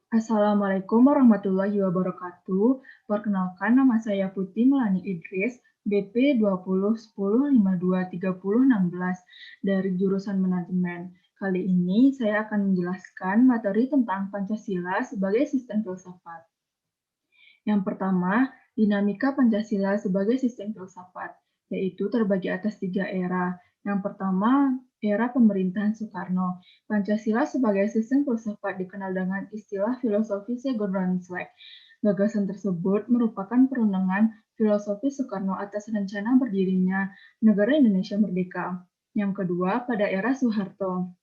Assalamualaikum warahmatullahi wabarakatuh. Perkenalkan nama saya Putri Melani Idris, BP 2010 10 52 30 16 dari jurusan Manajemen. Kali ini saya akan menjelaskan materi tentang Pancasila sebagai sistem filsafat. Yang pertama, dinamika Pancasila sebagai sistem filsafat, yaitu terbagi atas 3 era. Yang pertama, era pemerintahan Soekarno. Pancasila sebagai sistem filsafat dikenal dengan istilah filosofi Segondranslag. Gagasan tersebut merupakan perenungan filosofi Soekarno atas rencana berdirinya negara Indonesia merdeka. Yang kedua, pada era Soeharto.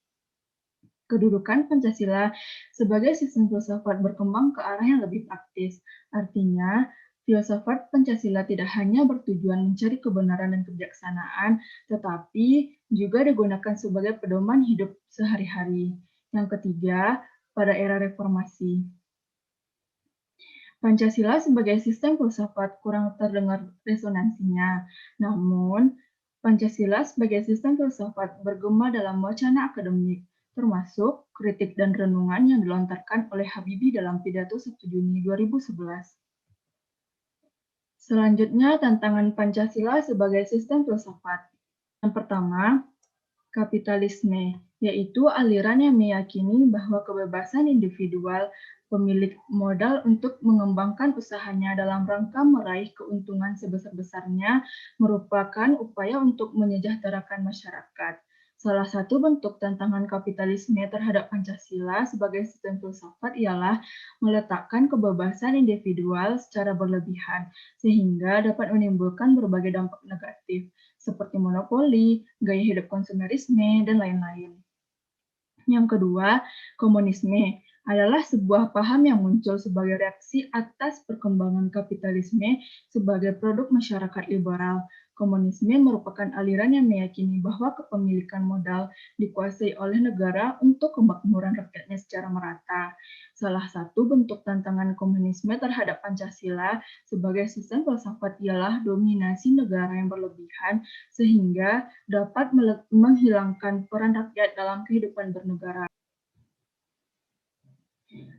Kedudukan Pancasila sebagai sistem filsafat berkembang ke arah yang lebih praktis. Artinya, filsafat Pancasila tidak hanya bertujuan mencari kebenaran dan kebijaksanaan, tetapi juga digunakan sebagai pedoman hidup sehari-hari. Yang ketiga, pada era reformasi. Pancasila sebagai sistem filsafat kurang terdengar resonansinya. Namun, Pancasila sebagai sistem filsafat bergema dalam wacana akademik, termasuk kritik dan renungan yang dilontarkan oleh Habibie dalam pidato 1 Juni 2011. Selanjutnya, tantangan Pancasila sebagai sistem filsafat. Yang pertama, kapitalisme, yaitu aliran yang meyakini bahwa kebebasan individual pemilik modal untuk mengembangkan usahanya dalam rangka meraih keuntungan sebesar-besarnya merupakan upaya untuk menyejahterakan masyarakat. Salah satu bentuk tantangan kapitalisme terhadap Pancasila sebagai sistem filsafat ialah meletakkan kebebasan individual secara berlebihan, sehingga dapat menimbulkan berbagai dampak negatif, seperti monopoli, gaya hidup konsumerisme, dan lain-lain. Yang kedua, komunisme adalah sebuah paham yang muncul sebagai reaksi atas perkembangan kapitalisme sebagai produk masyarakat liberal. Komunisme merupakan aliran yang meyakini bahwa kepemilikan modal dikuasai oleh negara untuk kemakmuran rakyatnya secara merata. Salah satu bentuk tantangan komunisme terhadap Pancasila sebagai sistem filsafat ialah dominasi negara yang berlebihan sehingga dapat menghilangkan peran rakyat dalam kehidupan bernegara.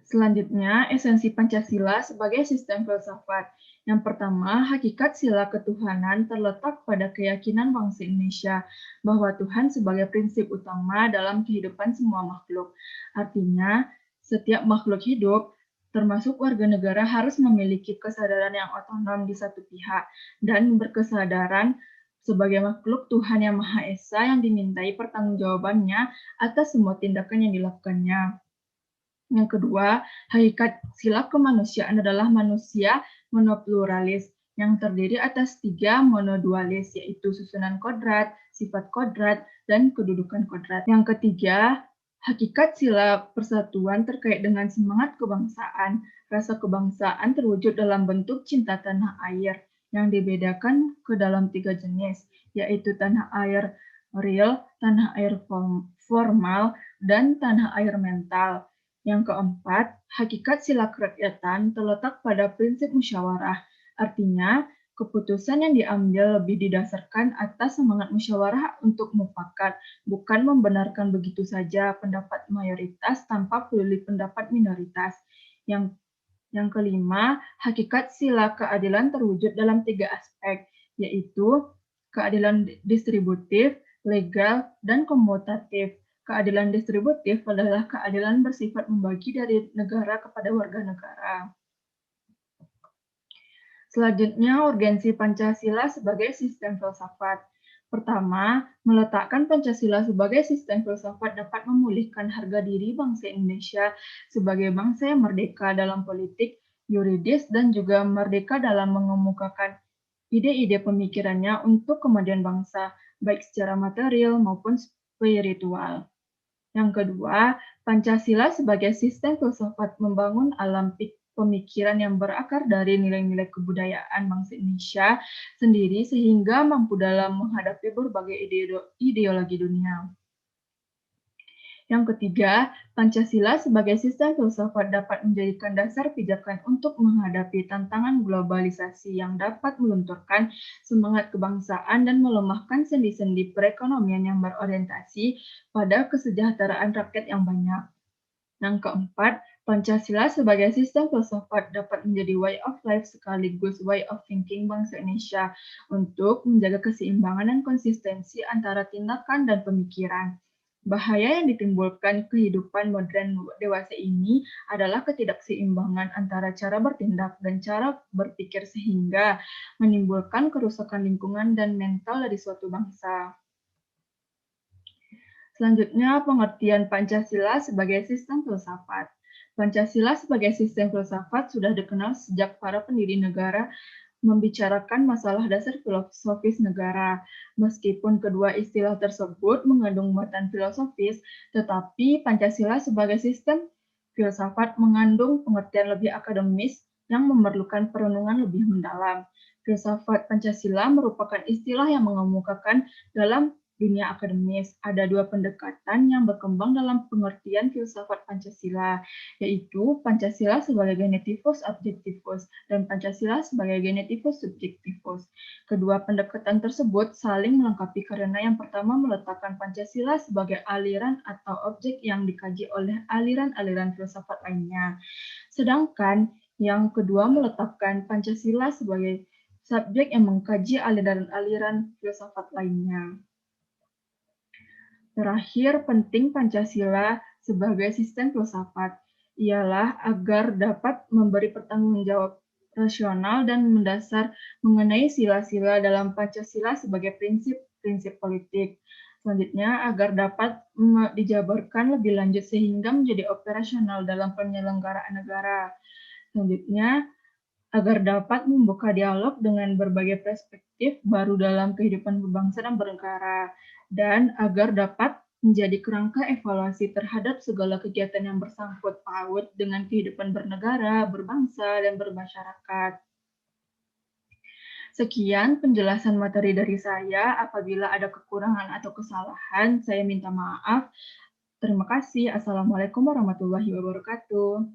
Selanjutnya, esensi Pancasila sebagai sistem filsafat. Yang pertama, hakikat sila ketuhanan terletak pada keyakinan bangsa Indonesia bahwa Tuhan sebagai prinsip utama dalam kehidupan semua makhluk. Artinya, setiap makhluk hidup, termasuk warga negara, harus memiliki kesadaran yang otonom di satu pihak dan berkesadaran sebagai makhluk Tuhan yang Maha Esa yang dimintai pertanggungjawabannya atas semua tindakan yang dilakukannya. Yang kedua, hakikat sila kemanusiaan adalah manusia monopluralis yang terdiri atas 3 monodualis, yaitu susunan kodrat, sifat kodrat, dan kedudukan kodrat. Yang ketiga, hakikat sila persatuan terkait dengan semangat kebangsaan. Rasa kebangsaan terwujud dalam bentuk cinta tanah air yang dibedakan ke dalam 3 jenis, yaitu tanah air real, tanah air formal, dan tanah air mental. Yang keempat, hakikat sila kerakyatan terletak pada prinsip musyawarah. Artinya, keputusan yang diambil lebih didasarkan atas semangat musyawarah untuk mufakat, bukan membenarkan begitu saja pendapat mayoritas tanpa peduli pendapat minoritas. Yang kelima, hakikat sila keadilan terwujud dalam 3 aspek, yaitu keadilan distributif, legal, dan komutatif. Keadilan distributif adalah keadilan bersifat membagi dari negara kepada warga negara. Selanjutnya, urgensi Pancasila sebagai sistem filsafat. Pertama, meletakkan Pancasila sebagai sistem filsafat dapat memulihkan harga diri bangsa Indonesia sebagai bangsa yang merdeka dalam politik, yuridis, dan juga merdeka dalam mengemukakan ide-ide pemikirannya untuk kemajuan bangsa, baik secara material maupun spiritual. Yang kedua, Pancasila sebagai sistem filsafat membangun alam pemikiran yang berakar dari nilai-nilai kebudayaan bangsa Indonesia sendiri sehingga mampu dalam menghadapi berbagai ideologi dunia. Yang ketiga, Pancasila sebagai sistem filsafat dapat menjadikan dasar pijakan untuk menghadapi tantangan globalisasi yang dapat melunturkan semangat kebangsaan dan melemahkan sendi-sendi perekonomian yang berorientasi pada kesejahteraan rakyat yang banyak. Yang keempat, Pancasila sebagai sistem filsafat dapat menjadi way of life sekaligus way of thinking bangsa Indonesia untuk menjaga keseimbangan dan konsistensi antara tindakan dan pemikiran. Bahaya yang ditimbulkan kehidupan modern dewasa ini adalah ketidakseimbangan antara cara bertindak dan cara berpikir sehingga menimbulkan kerusakan lingkungan dan mental dari suatu bangsa. Selanjutnya, pengertian Pancasila sebagai sistem filsafat. Pancasila sebagai sistem filsafat sudah dikenal sejak para pendiri negara membicarakan masalah dasar filosofis negara. Meskipun kedua istilah tersebut mengandung muatan filosofis, tetapi Pancasila sebagai sistem filsafat mengandung pengertian lebih akademis yang memerlukan perenungan lebih mendalam. Filsafat Pancasila merupakan istilah yang mengemukakan dalam dunia akademis. Ada dua pendekatan yang berkembang dalam pengertian filsafat Pancasila, yaitu Pancasila sebagai genetivus objektivus dan Pancasila sebagai genetivus subjektivus. Kedua pendekatan tersebut saling melengkapi karena yang pertama meletakkan Pancasila sebagai aliran atau objek yang dikaji oleh aliran-aliran filsafat lainnya. Sedangkan yang kedua meletakkan Pancasila sebagai subjek yang mengkaji aliran-aliran filsafat lainnya. Terakhir, penting Pancasila sebagai sistem filsafat ialah agar dapat memberi pertanggungjawab rasional dan mendasar mengenai sila-sila dalam Pancasila sebagai prinsip-prinsip politik. Selanjutnya, agar dapat dijabarkan lebih lanjut sehingga menjadi operasional dalam penyelenggaraan negara. Selanjutnya, agar dapat membuka dialog dengan berbagai perspektif baru dalam kehidupan berbangsa dan bernegara, dan agar dapat menjadi kerangka evaluasi terhadap segala kegiatan yang bersangkut paut dengan kehidupan bernegara, berbangsa, dan bermasyarakat. Sekian penjelasan materi dari saya. Apabila ada kekurangan atau kesalahan, saya minta maaf. Terima kasih. Assalamualaikum warahmatullahi wabarakatuh.